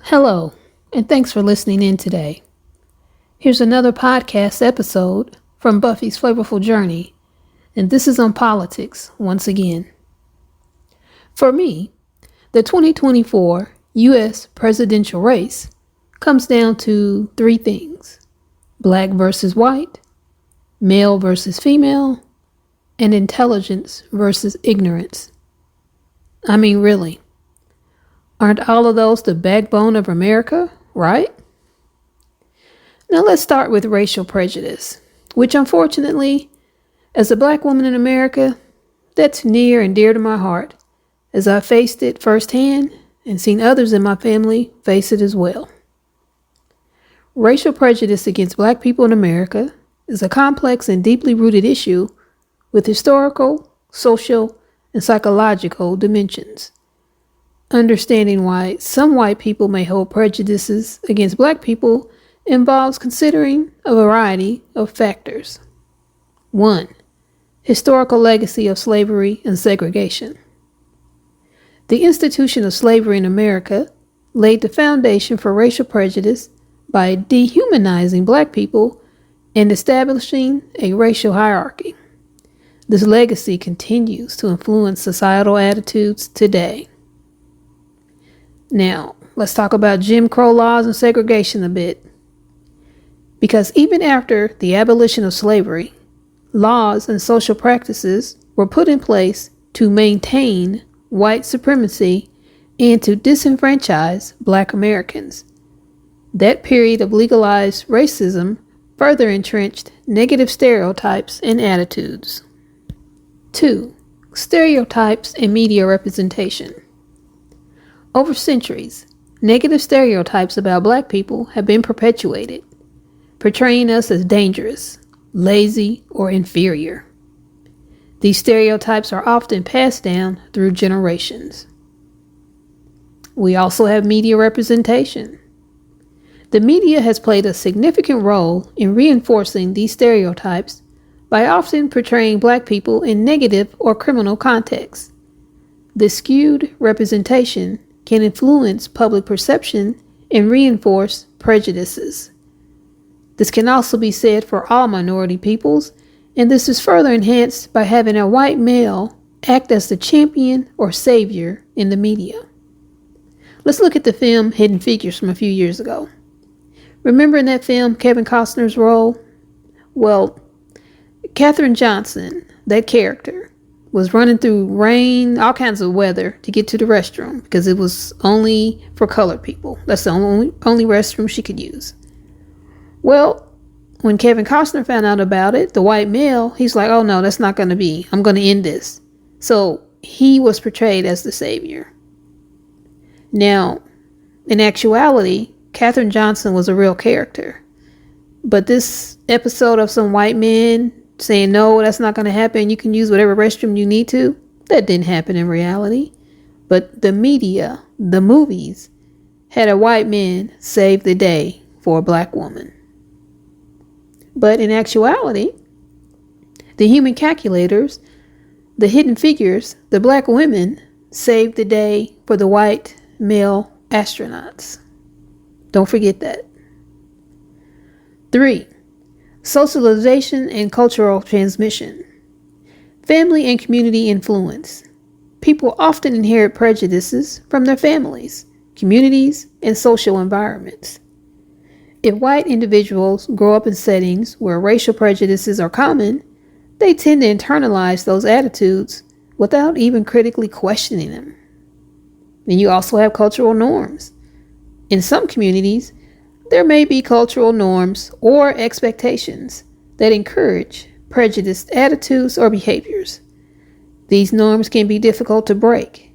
Hello, and thanks for listening in today. Here's another podcast episode from Buffy's Flavorful Journey, and this is on politics once again. For me, the 2024 U.S. presidential race comes down to three things: black versus white, male versus female, and intelligence versus ignorance. I mean, really. Aren't all of those the backbone of America, right? Now let's start with racial prejudice, which unfortunately, as a black woman in America, that's near and dear to my heart, as I faced it firsthand and seen others in my family face it as well. Racial prejudice against black people in America is a complex and deeply rooted issue with historical, social, and psychological dimensions. Understanding why some white people may hold prejudices against black people involves considering a variety of factors. 1. Historical legacy of slavery and segregation. The institution of slavery in America laid the foundation for racial prejudice by dehumanizing black people and establishing a racial hierarchy. This legacy continues to influence societal attitudes today. Now, let's talk about Jim Crow laws and segregation a bit. Because even after the abolition of slavery, laws and social practices were put in place to maintain white supremacy and to disenfranchise black Americans. That period of legalized racism further entrenched negative stereotypes and attitudes. 2. Stereotypes and media representation. Over centuries, negative stereotypes about black people have been perpetuated, portraying us as dangerous, lazy, or inferior. These stereotypes are often passed down through generations. We also have media representation. The media has played a significant role in reinforcing these stereotypes by often portraying black people in negative or criminal contexts. This skewed representation can influence public perception and reinforce prejudices. This can also be said for all minority peoples, and this is further enhanced by having a white male act as the champion or savior in the media. Let's look at the film Hidden Figures from a few years ago. Remember in that film Kevin Costner's role? Well, Katherine Johnson, that character, was running through rain, all kinds of weather to get to the restroom because it was only for colored people. That's the only restroom she could use. Well, when Kevin Costner found out about it, the white male, he's like, oh no, that's not going to be. I'm going to end this. So he was portrayed as the savior. Now, in actuality, Katherine Johnson was a real character. But this episode of some white men saying, no, that's not going to happen, you can use whatever restroom you need to, that didn't happen in reality. But the media, the movies, had a white man save the day for a black woman. But in actuality, the human calculators, the hidden figures, the black women saved the day for the white male astronauts. Don't forget that. 3. Socialization and cultural transmission. Family and community influence. People often inherit prejudices from their families, communities, and social environments. If white individuals grow up in settings where racial prejudices are common, they tend to internalize those attitudes without even critically questioning them. And you also have cultural norms. In some communities, there may be cultural norms or expectations that encourage prejudiced attitudes or behaviors. These norms can be difficult to break,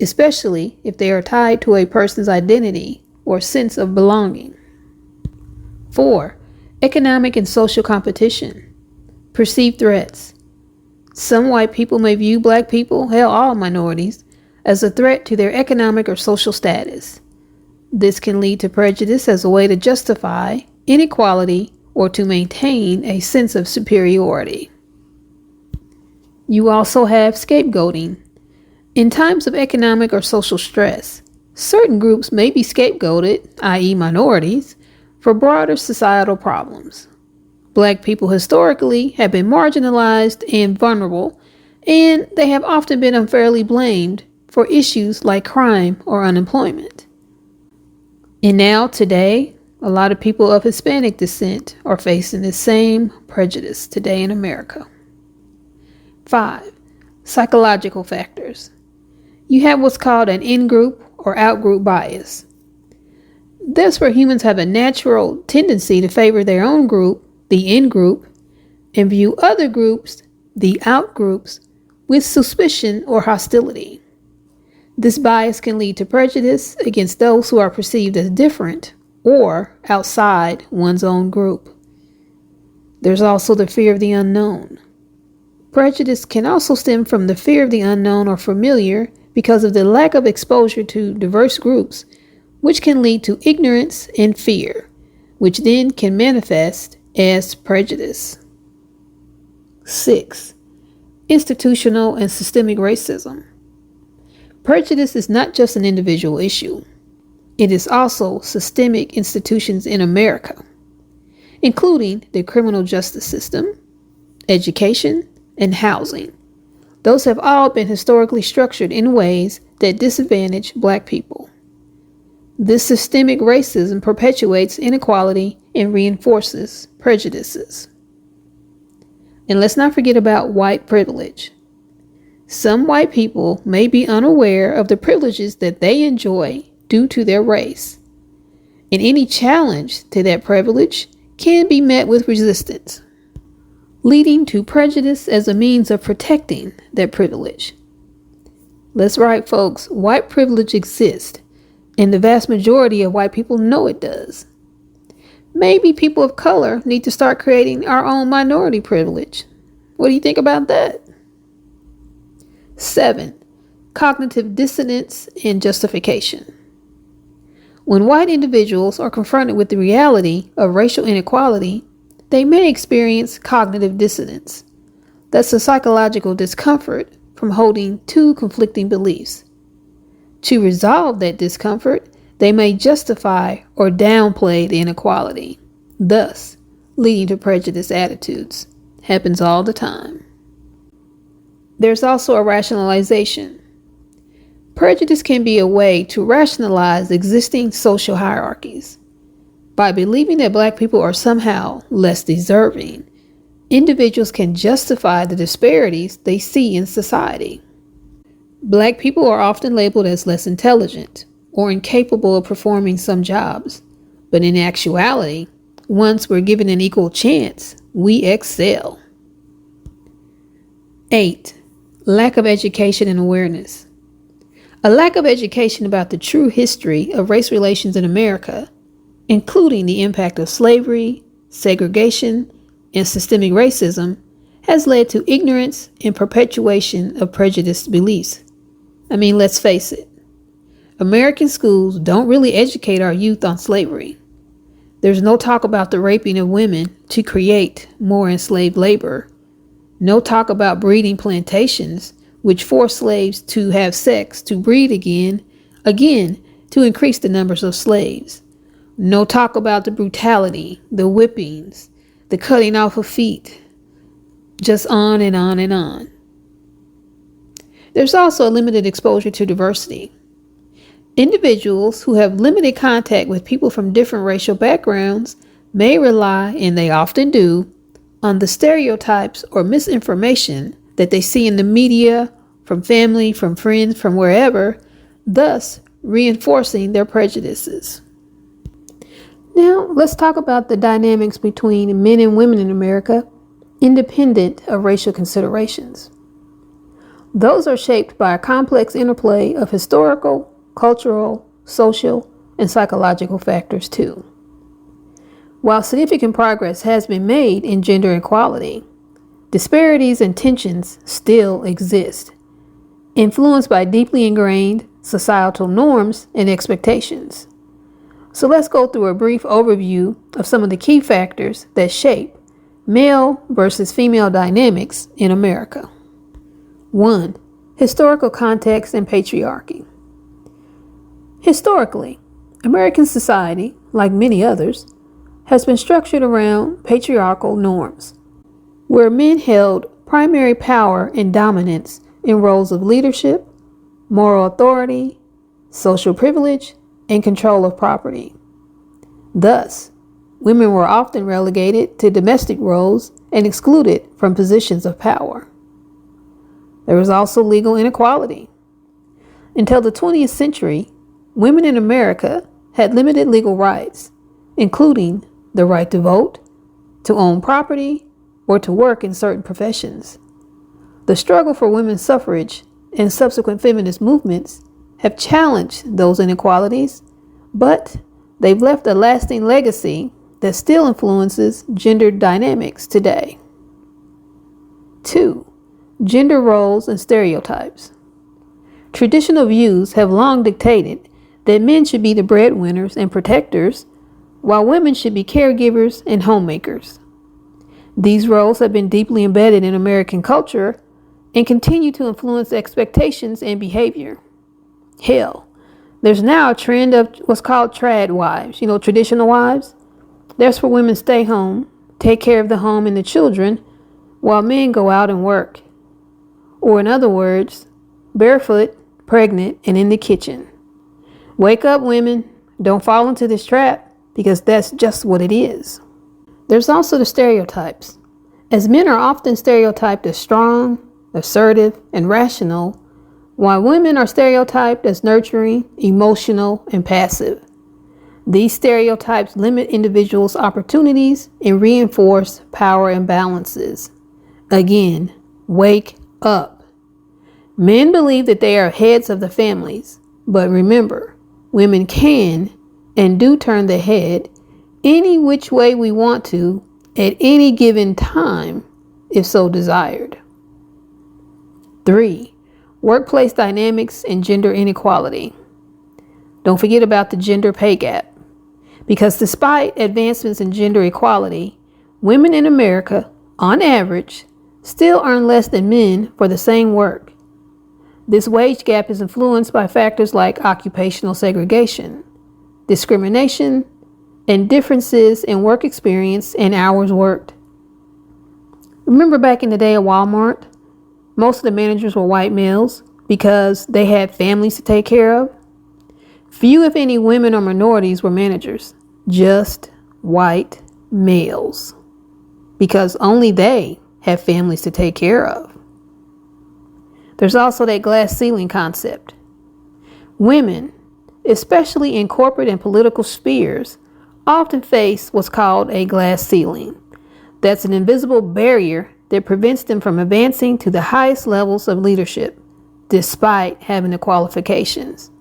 especially if they are tied to a person's identity or sense of belonging. 4. Economic and social competition. Perceived threats. Some white people may view black people, hell, all minorities, as a threat to their economic or social status. This can lead to prejudice as a way to justify inequality or to maintain a sense of superiority. You also have scapegoating. In times of economic or social stress, certain groups may be scapegoated, i.e. minorities, for broader societal problems. Black people historically have been marginalized and vulnerable, and they have often been unfairly blamed for issues like crime or unemployment. And now, today, a lot of people of Hispanic descent are facing the same prejudice today in America. 5. Psychological factors. You have what's called an in-group or out-group bias. That's where humans have a natural tendency to favor their own group, the in-group, and view other groups, the out-groups, with suspicion or hostility. This bias can lead to prejudice against those who are perceived as different or outside one's own group. There's also the fear of the unknown. Prejudice can also stem from the fear of the unknown or familiar because of the lack of exposure to diverse groups, which can lead to ignorance and fear, which then can manifest as prejudice. 6. Institutional and systemic racism. Prejudice is not just an individual issue. It is also systemic institutions in America, including the criminal justice system, education, and housing. Those have all been historically structured in ways that disadvantage Black people. This systemic racism perpetuates inequality and reinforces prejudices. And let's not forget about white privilege. Some white people may be unaware of the privileges that they enjoy due to their race, and any challenge to that privilege can be met with resistance, leading to prejudice as a means of protecting that privilege. That's right, folks, white privilege exists, and the vast majority of white people know it does. Maybe people of color need to start creating our own minority privilege. What do you think about that? 7. Cognitive dissonance and justification. When white individuals are confronted with the reality of racial inequality, they may experience cognitive dissonance. That's a psychological discomfort from holding two conflicting beliefs. To resolve that discomfort, they may justify or downplay the inequality, thus leading to prejudiced attitudes. Happens all the time. There's also a rationalization. Prejudice can be a way to rationalize existing social hierarchies. By believing that Black people are somehow less deserving, individuals can justify the disparities they see in society. Black people are often labeled as less intelligent or incapable of performing some jobs, but in actuality, once we're given an equal chance, we excel. 8. Lack of education and awareness. A lack of education about the true history of race relations in America, including the impact of slavery, segregation, and systemic racism, has led to ignorance and perpetuation of prejudiced beliefs. I mean, let's face it. American schools don't really educate our youth on slavery. There's no talk about the raping of women to create more enslaved labor. No talk about breeding plantations, which force slaves to have sex to breed again to increase the numbers of slaves. No talk about the brutality, the whippings, the cutting off of feet, just on and on and on. There's also a limited exposure to diversity. Individuals who have limited contact with people from different racial backgrounds may rely, and they often do, on the stereotypes or misinformation that they see in the media, from family, from friends, from wherever, thus reinforcing their prejudices. Now, let's talk about the dynamics between men and women in America, independent of racial considerations. Those are shaped by a complex interplay of historical, cultural, social, and psychological factors too. While significant progress has been made in gender equality, disparities and tensions still exist, influenced by deeply ingrained societal norms and expectations. So let's go through a brief overview of some of the key factors that shape male versus female dynamics in America. 1. Historical context and patriarchy. Historically, American society, like many others, has been structured around patriarchal norms, where men held primary power and dominance in roles of leadership, moral authority, social privilege, and control of property. Thus, women were often relegated to domestic roles and excluded from positions of power. There was also legal inequality. Until the 20th century, women in America had limited legal rights, including the right to vote, to own property, or to work in certain professions. The struggle for women's suffrage and subsequent feminist movements have challenged those inequalities, but they've left a lasting legacy that still influences gender dynamics today. 2. Gender roles and stereotypes. Traditional views have long dictated that men should be the breadwinners and protectors, while women should be caregivers and homemakers. These roles have been deeply embedded in American culture and continue to influence expectations and behavior. Hell, there's now a trend of what's called trad wives, traditional wives. That's where women stay home, take care of the home and the children, while men go out and work. Or in other words, barefoot, pregnant, and in the kitchen. Wake up, women. Don't fall into this trap, because that's just what it is. There's also the stereotypes. As men are often stereotyped as strong, assertive, and rational, while women are stereotyped as nurturing, emotional, and passive. These stereotypes limit individuals' opportunities and reinforce power imbalances. Again, wake up. Men believe that they are heads of the families, but remember, women can and do turn the head any which way we want to at any given time, if so desired. 3. Workplace dynamics and gender inequality. Don't forget about the gender pay gap, because despite advancements in gender equality, women in America, on average, still earn less than men for the same work. This wage gap is influenced by factors like occupational segregation, discrimination, and differences in work experience and hours worked. Remember back in the day at Walmart, most of the managers were white males because they had families to take care of. Few, if any, women or minorities were managers, just white males, because only they have families to take care of. There's also that glass ceiling concept. Women, especially in corporate and political spheres, often face what's called a glass ceiling. That's an invisible barrier that prevents them from advancing to the highest levels of leadership, despite having the qualifications.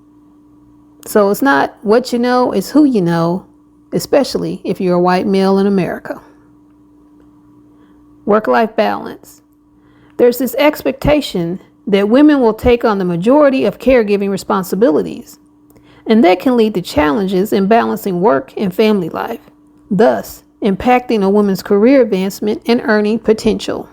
So it's not what you know, it's who you know, especially if you're a white male in America. Work-life balance. There's this expectation that women will take on the majority of caregiving responsibilities, and that can lead to challenges in balancing work and family life, thus impacting a woman's career advancement and earning potential.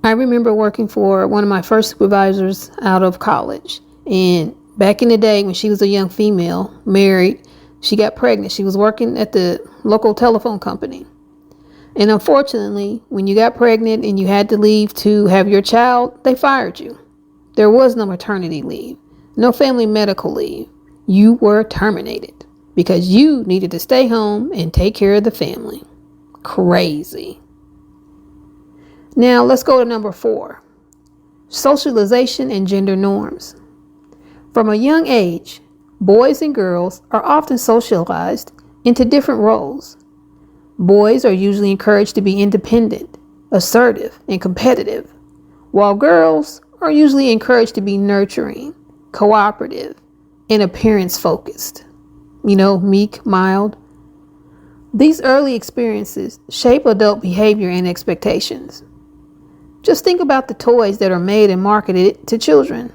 I remember working for one of my first supervisors out of college, and back in the day when she was a young female, married, she got pregnant. She was working at the local telephone company. And unfortunately, when you got pregnant and you had to leave to have your child, they fired you. There was no maternity leave, no family medical leave. You were terminated because you needed to stay home and take care of the family. Crazy. Now let's go to number 4. Socialization and gender norms. From a young age, boys and girls are often socialized into different roles. Boys are usually encouraged to be independent, assertive, and competitive, while girls are usually encouraged to be nurturing, cooperative, and appearance-focused. Meek, mild. These early experiences shape adult behavior and expectations. Just think about the toys that are made and marketed to children.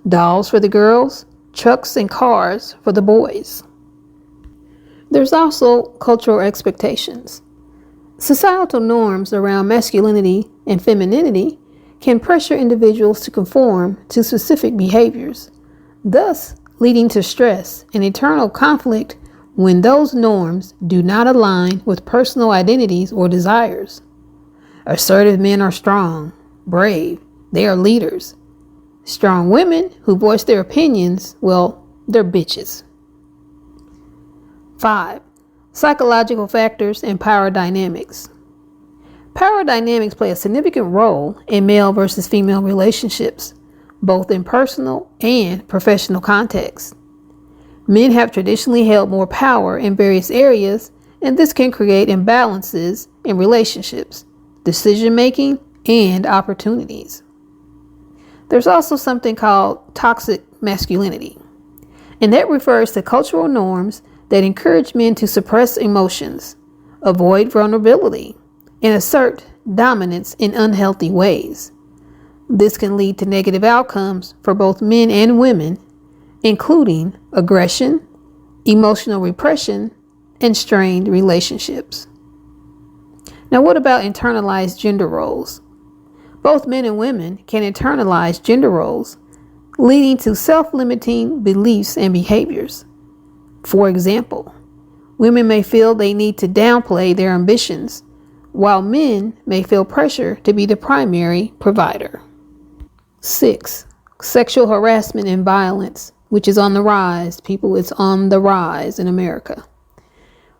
Dolls for the girls, trucks and cars for the boys. There's also cultural expectations. Societal norms around masculinity and femininity can pressure individuals to conform to specific behaviors, thus leading to stress and internal conflict when those norms do not align with personal identities or desires. Assertive men are strong, brave, they are leaders. Strong women who voice their opinions, well, they're bitches. 5. Psychological factors and power dynamics. Power dynamics play a significant role in male versus female relationships, both in personal and professional contexts. Men have traditionally held more power in various areas, and this can create imbalances in relationships, decision-making, and opportunities. There's also something called toxic masculinity, and that refers to cultural norms that encourage men to suppress emotions, avoid vulnerability, and assert dominance in unhealthy ways. This can lead to negative outcomes for both men and women, including aggression, emotional repression, and strained relationships. Now, what about internalized gender roles? Both men and women can internalize gender roles, leading to self-limiting beliefs and behaviors. For example, women may feel they need to downplay their ambitions, while men may feel pressure to be the primary provider. 6. Sexual harassment and violence, which is on the rise. People, it's on the rise in America.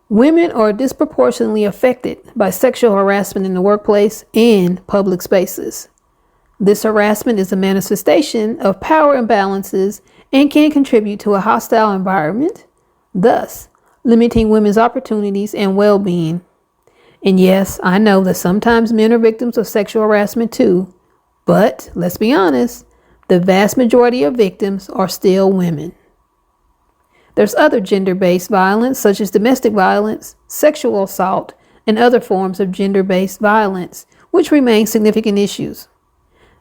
Women are disproportionately affected by sexual harassment in the workplace and public spaces. This harassment is a manifestation of power imbalances and can contribute to a hostile environment, thus limiting women's opportunities and well-being. And yes, I know that sometimes men are victims of sexual harassment too, but let's be honest, the vast majority of victims are still women. There's other gender-based violence, such as domestic violence, sexual assault, and other forms of gender-based violence, which remain significant issues.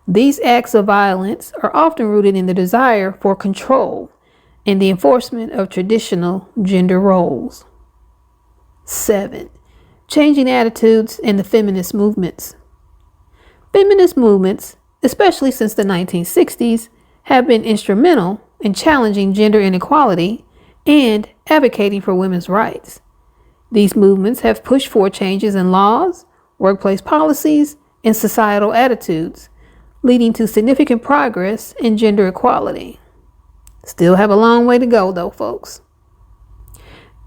These acts of violence are often rooted in the desire for control and the enforcement of traditional gender roles. 7. Changing attitudes and the feminist movements. Feminist movements, especially since the 1960s, have been instrumental in challenging gender inequality and advocating for women's rights. These movements have pushed for changes in laws, workplace policies, and societal attitudes, leading to significant progress in gender equality. Still have a long way to go though, folks.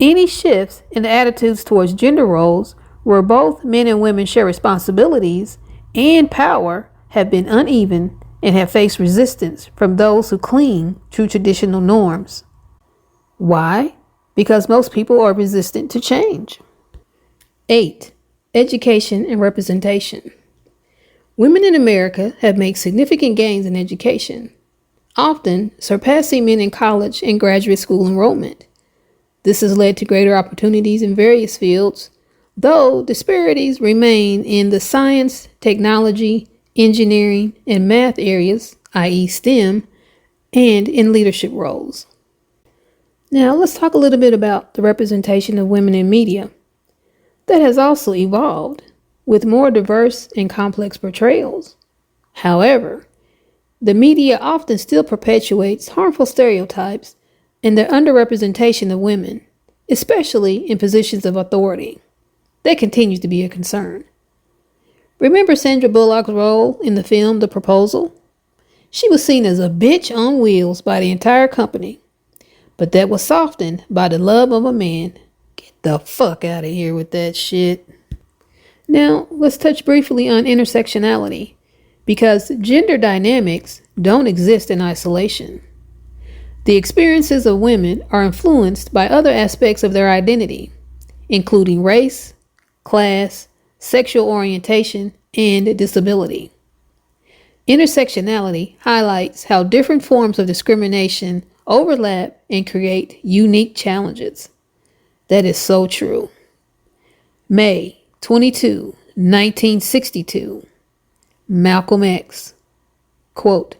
Any shifts in the attitudes towards gender roles where both men and women share responsibilities and power have been uneven and have faced resistance from those who cling to traditional norms. Why? Because most people are resistant to change. 8. Education and representation. Women in America have made significant gains in education, often surpassing men in college and graduate school enrollment. This has led to greater opportunities in various fields, though disparities remain in the science, technology, engineering, and math areas, i.e. STEM, and in leadership roles. Now, let's talk a little bit about the representation of women in media. That has also evolved with more diverse and complex portrayals. However, the media often still perpetuates harmful stereotypes and the underrepresentation of women, especially in positions of authority. That continues to be a concern. Remember Sandra Bullock's role in the film The Proposal? She was seen as a bitch on wheels by the entire company, but that was softened by the love of a man. Get the fuck out of here with that shit. Now, let's touch briefly on intersectionality, because gender dynamics don't exist in isolation. The experiences of women are influenced by other aspects of their identity, including race, class, sexual orientation, and disability. Intersectionality highlights how different forms of discrimination overlap and create unique challenges. That is so true. May 22, 1962. Malcolm X. Quote,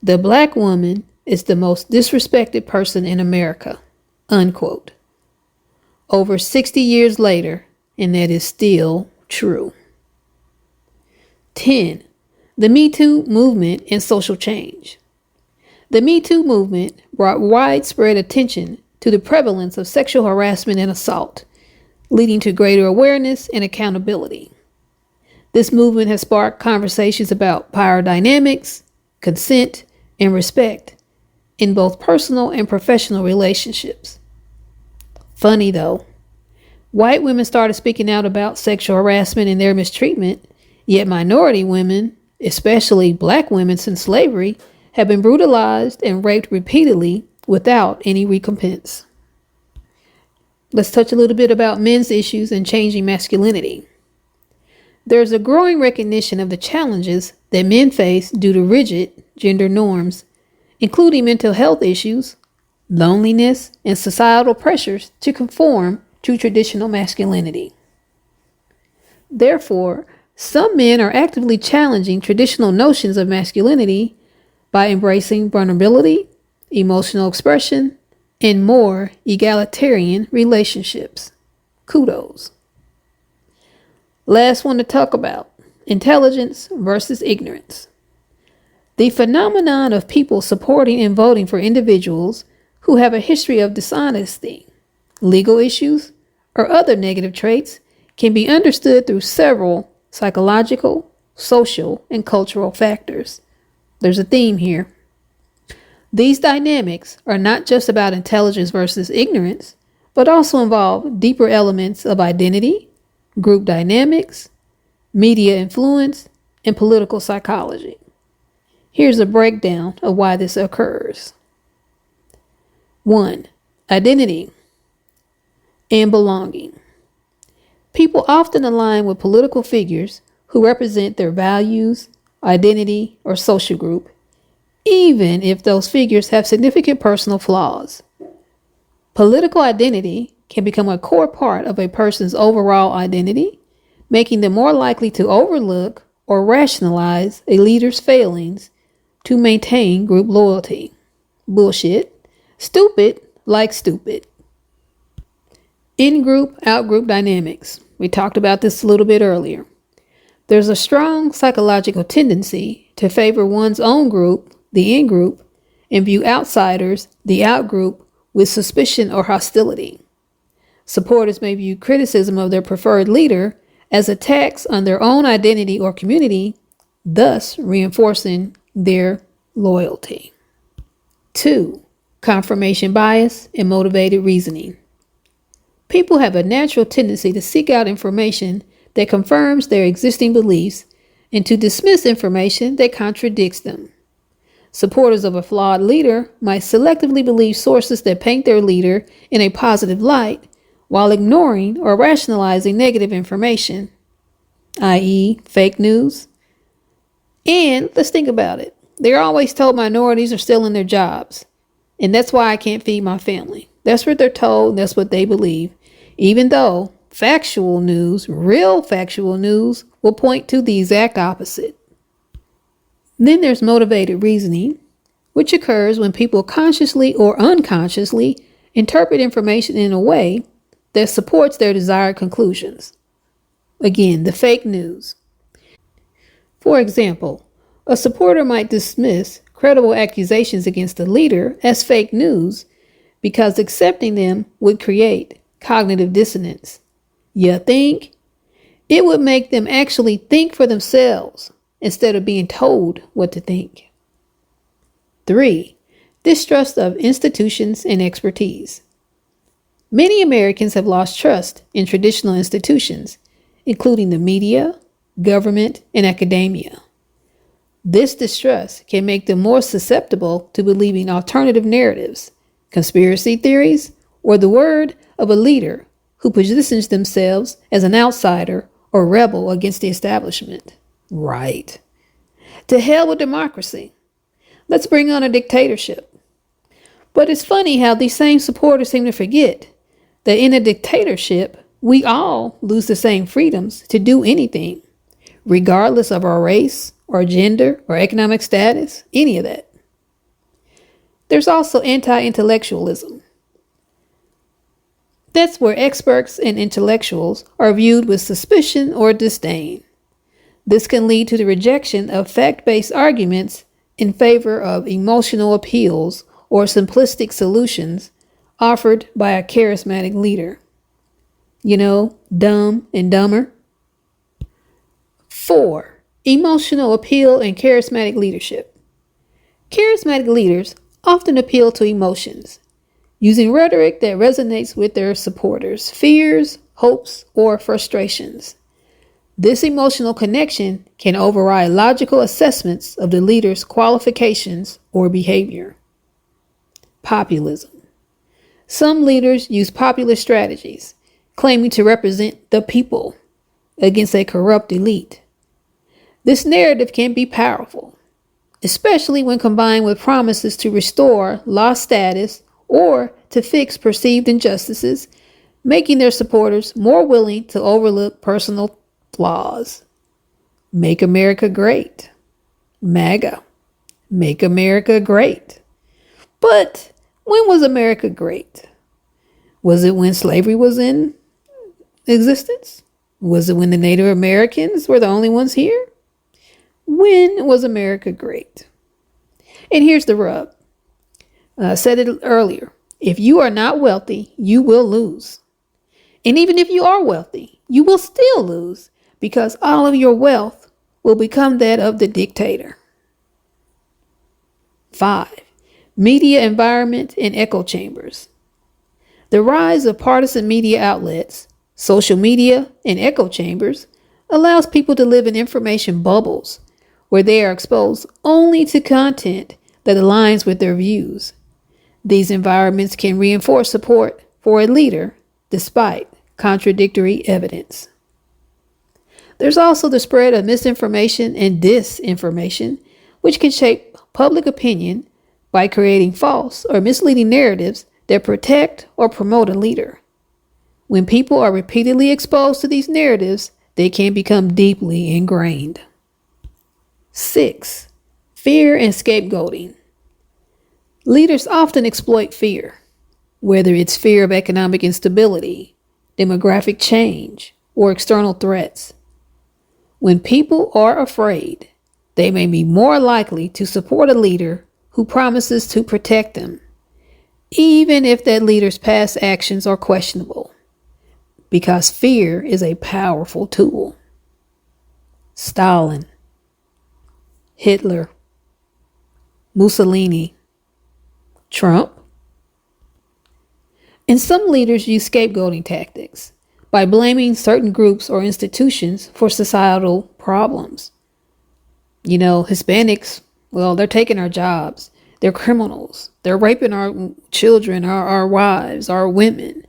"The black woman is the most disrespected person in America." Unquote. Over 60 years later, and that is still true. 10. The Me Too movement and social change. The Me Too movement brought widespread attention to the prevalence of sexual harassment and assault, leading to greater awareness and accountability. This movement has sparked conversations about power dynamics, consent, and respect in both personal and professional relationships. Funny though, white women started speaking out about sexual harassment and their mistreatment, yet minority women, especially black women since slavery, have been brutalized and raped repeatedly without any recompense. Let's touch a little bit about men's issues and changing masculinity. There's a growing recognition of the challenges that men face due to rigid gender norms, including mental health issues, loneliness, and societal pressures to conform to traditional masculinity. Therefore, some men are actively challenging traditional notions of masculinity by embracing vulnerability, emotional expression, and more egalitarian relationships. Kudos. Last one to talk about: intelligence versus ignorance. The phenomenon of people supporting and voting for individuals who have a history of dishonesty, legal issues, or other negative traits can be understood through several psychological, social, and cultural factors. There's a theme here. These dynamics are not just about intelligence versus ignorance, but also involve deeper elements of identity, group dynamics, media influence, and political psychology. Here's a breakdown of why this occurs. 1. Identity and belonging. People often align with political figures who represent their values, identity, or social group, even if those figures have significant personal flaws. Political identity can become a core part of a person's overall identity, making them more likely to overlook or rationalize a leader's failings to maintain group loyalty. Bullshit. Stupid like stupid. In-group, out-group dynamics. We talked about this a little bit earlier. There's a strong psychological tendency to favor one's own group, the in-group, and view outsiders, the out-group, with suspicion or hostility. Supporters may view criticism of their preferred leader as attacks on their own identity or community, thus reinforcing their loyalty. 2. Confirmation bias and motivated reasoning. People have a natural tendency to seek out information that confirms their existing beliefs and to dismiss information that contradicts them. Supporters of a flawed leader might selectively believe sources that paint their leader in a positive light while ignoring or rationalizing negative information, i.e., fake news. And let's think about it. They're always told minorities are still in their jobs, and that's why I can't feed my family. That's what they're told, that's what they believe, even though factual news, real factual news, will point to the exact opposite. Then there's motivated reasoning, which occurs when people consciously or unconsciously interpret information in a way that supports their desired conclusions. Again, the fake news. For example, a supporter might dismiss credible accusations against the leader as fake news because accepting them would create cognitive dissonance. You think? It would make them actually think for themselves instead of being told what to think. 3. Distrust of institutions and expertise. Many Americans have lost trust in traditional institutions, including the media, government, and academia. This distrust can make them more susceptible to believing alternative narratives, conspiracy theories, or the word of a leader who positions themselves as an outsider or rebel against the establishment. Right. To hell with democracy. Let's bring on a dictatorship. But it's funny how these same supporters seem to forget that in a dictatorship, we all lose the same freedoms to do anything, regardless of our race or gender or economic status, any of that. There's also anti-intellectualism. That's where experts and intellectuals are viewed with suspicion or disdain. This can lead to the rejection of fact-based arguments in favor of emotional appeals or simplistic solutions offered by a charismatic leader. You know, Dumb and Dumber. 4. Emotional appeal and charismatic leadership. Charismatic leaders often appeal to emotions, using rhetoric that resonates with their supporters' fears, hopes, or frustrations. This emotional connection can override logical assessments of the leader's qualifications or behavior. Populism. Some leaders use popular strategies, claiming to represent the people against a corrupt elite. This narrative can be powerful, especially when combined with promises to restore lost status or to fix perceived injustices, making their supporters more willing to overlook personal flaws. Make America Great. MAGA. Make America Great. But when was America great? Was it when slavery was in existence? Was it when the Native Americans were the only ones here? When was America great? And here's the rub. I said it earlier. If you are not wealthy, you will lose. And even if you are wealthy, you will still lose because all of your wealth will become that of the dictator. 5. Media environment and echo chambers. The rise of partisan media outlets, social media, and echo chambers allows people to live in information bubbles where they are exposed only to content that aligns with their views. These environments can reinforce support for a leader despite contradictory evidence. There's also the spread of misinformation and disinformation, which can shape public opinion by creating false or misleading narratives that protect or promote a leader. When people are repeatedly exposed to these narratives, they can become deeply ingrained. 6. Fear and scapegoating. Leaders often exploit fear, whether it's fear of economic instability, demographic change, or external threats. When people are afraid, they may be more likely to support a leader who promises to protect them, even if that leader's past actions are questionable, because fear is a powerful tool. Stalin, Hitler, Mussolini, Trump. And some leaders use scapegoating tactics by blaming certain groups or institutions for societal problems. You know, Hispanics, well, they're taking our jobs. They're criminals. They're raping our children, our wives, our women.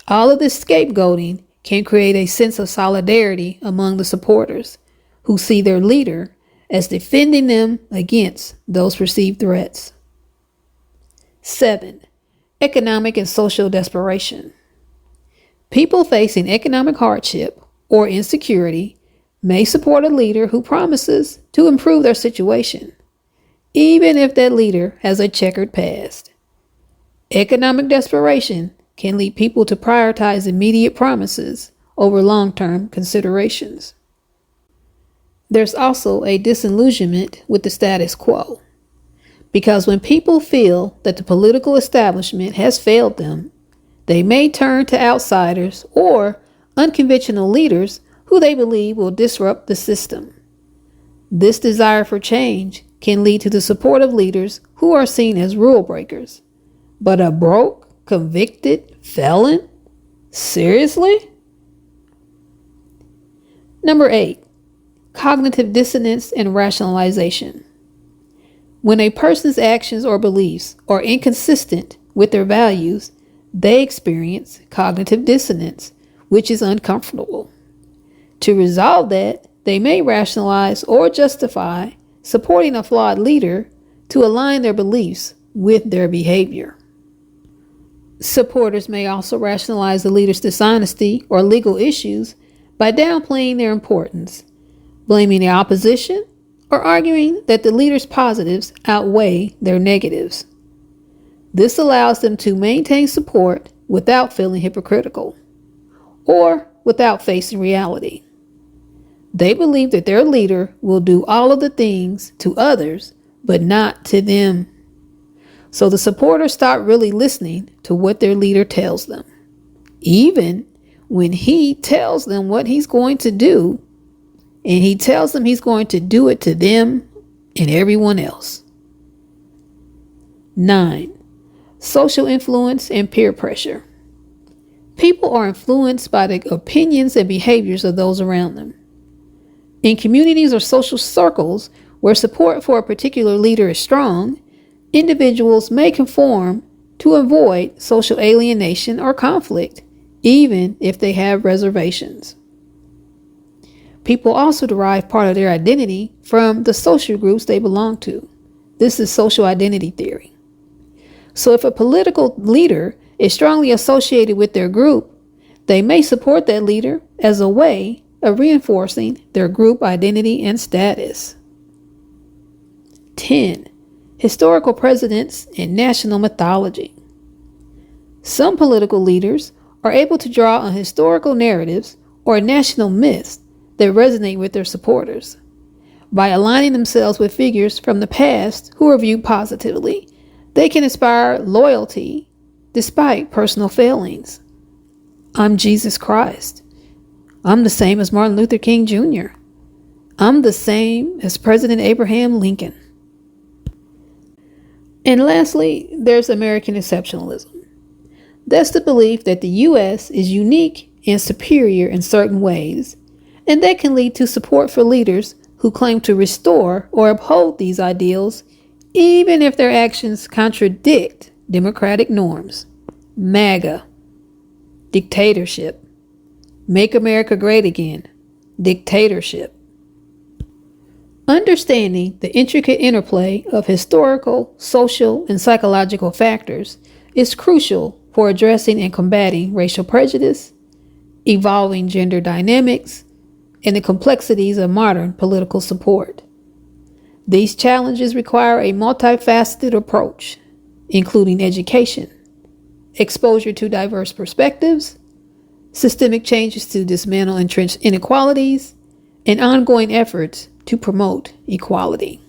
All of this scapegoating can create a sense of solidarity among the supporters who see their leader as defending them against those perceived threats. 7. Economic and social desperation. People facing economic hardship or insecurity may support a leader who promises to improve their situation, even if that leader has a checkered past. Economic desperation can lead people to prioritize immediate promises over long-term considerations. There's also a disillusionment with the status quo, because when people feel that the political establishment has failed them, they may turn to outsiders or unconventional leaders who they believe will disrupt the system. This desire for change can lead to the support of leaders who are seen as rule breakers. But a broke, convicted felon? Seriously? Number 8. Cognitive dissonance and rationalization. When a person's actions or beliefs are inconsistent with their values, they experience cognitive dissonance, which is uncomfortable. To resolve that, they may rationalize or justify supporting a flawed leader to align their beliefs with their behavior. Supporters may also rationalize the leader's dishonesty or legal issues by downplaying their importance, blaming the opposition, or arguing that the leader's positives outweigh their negatives. This allows them to maintain support without feeling hypocritical or without facing reality. They believe that their leader will do all of the things to others, but not to them. So the supporters start really listening to what their leader tells them, even when he tells them what he's going to do, and he tells them he's going to do it to them and everyone else. 9. Social influence and peer pressure. People are influenced by the opinions and behaviors of those around them. In communities or social circles where support for a particular leader is strong, individuals may conform to avoid social alienation or conflict, even if they have reservations. People also derive part of their identity from the social groups they belong to. This is social identity theory. So if a political leader is strongly associated with their group, they may support that leader as a way of reinforcing their group identity and status. 10. Historical precedents and national mythology. Some political leaders are able to draw on historical narratives or national myths that resonate with their supporters. By aligning themselves with figures from the past who are viewed positively, they can inspire loyalty despite personal failings. I'm Jesus Christ. I'm the same as Martin Luther King Jr. I'm the same as President Abraham Lincoln. And lastly, there's American exceptionalism. That's the belief that the U.S. is unique and superior in certain ways, and that can lead to support for leaders who claim to restore or uphold these ideals, even if their actions contradict democratic norms. MAGA, dictatorship. Make America Great Again, dictatorship. Understanding the intricate interplay of historical, social, and psychological factors is crucial for addressing and combating racial prejudice, evolving gender dynamics, and the complexities of modern political support. These challenges require a multifaceted approach, including education, exposure to diverse perspectives, systemic changes to dismantle entrenched inequalities, and ongoing efforts to promote equality.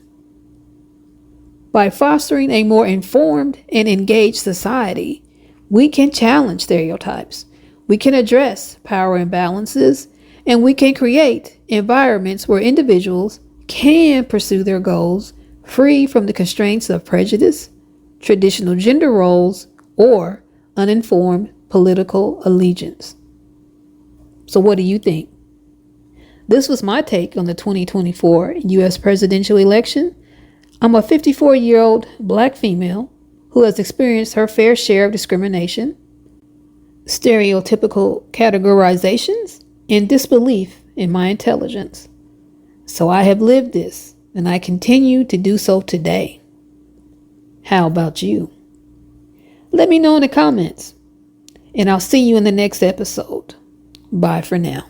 By fostering a more informed and engaged society, we can challenge stereotypes, we can address power imbalances, and we can create environments where individuals can pursue their goals free from the constraints of prejudice, traditional gender roles, or uninformed political allegiance. So what do you think? This was my take on the 2024 U.S. presidential election. I'm a 54-year-old Black female who has experienced her fair share of discrimination, stereotypical categorizations, and disbelief in my intelligence. So I have lived this, and I continue to do so today. How about you? Let me know in the comments, and I'll see you in the next episode. Bye for now.